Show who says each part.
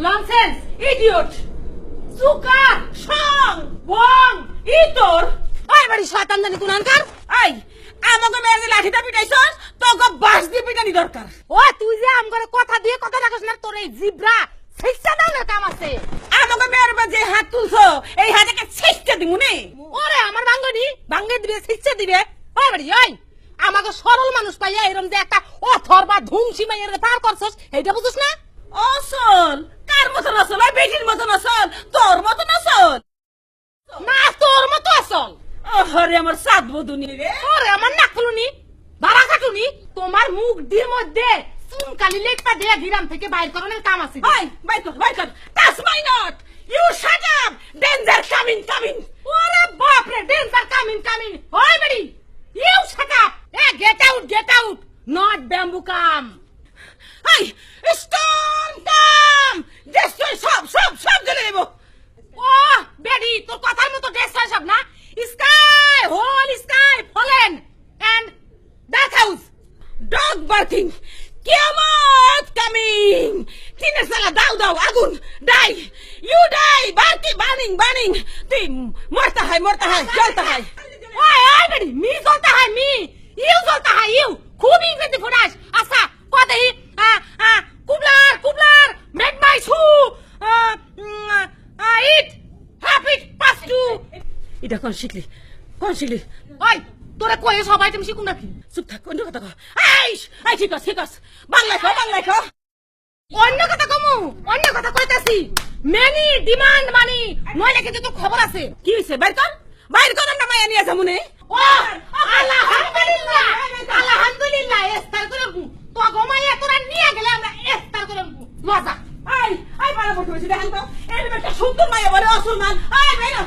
Speaker 1: nonsense idiot sugar song বং ইতর I বাড়ি শয়তান জানি কুনানকার আই আমাকে মেরে লাঠিটা পিটাইছস তোকে বাস দিয়ে পিটানি দরকার ও তুই যে আমগরে কথা দিয়ে কথা রাখছ না তোর এই জিব্রা শিক্ষা দাও না কাম আছে আমাকে মেরে যে হাত তুলছো এই হাতকে শিক্ষা দিমু নে ওরে আমার বাঙ্গনি বাঙ্গে দিবে শিক্ষা দিবে ওই বাড়ি ওই আমাকে সরল মানুষ পাইয়া এরকম যে একটা অথর বা ধুমসি মাইয়ের পার করছস এইটা বুঝছ না অসল কার মতন আসল ওই বেটির মতন আসল তোর মতন আসল না তোর মতো আসল ওরে আমার সাত বদুনি রে ওরে আমার নাকলুনি বাড়া কাটুনি তোমার মুখ দিয়ে মধ্যে চুনকালি লেপা দিয়ে গ্রাম থেকে বাইর করানোর কাম আছে ভাই বাইর কর that's my not you shut up danger coming ওরে বাপ রে ডেঞ্জার কামিং ওই বেডি ইউ শাট আপ এ get out not bamboo come high stone come দেশই সব জ্বলে দেব ও বেডি তোর কথার মতো দেশই সব না sky whole sky fallen and dark house dog barking কিয়ামত কামিং তিনের সালা দাও আগুন ডাই ইউ ডাই বার্কি বার্নিং তুই মরতা है जलता है ओए बेटी मी जलता है मी यू जलता है यू खूब इंग्लिश फुटास আচ্ছা কদই কুবলার make my shoe it happy pass to এটা কোন শিখলি ওই তোরা কই সবাই তুমি শিখুন নাকি চুপ থাক অন্য কথা কও এই ঠিক আছে বাংলা কও অন্য কথা কইতাছি মেনি ডিমান্ড মানি নইলে কিন্তু তো খবর আছে কি হইছে বাইর কর আমরা মাইয়া নিয়ে যামুনে ও আলহামদুলিল্লাহ ইস্তার করে তো গমাইয়া তোরা নিয়ে গেলে আমরা ইস্তার করে লজা আই পালা বসে দেখেন তো এই একটা সুন্দর মাইয়া বলে অসম্মান আই বাইরা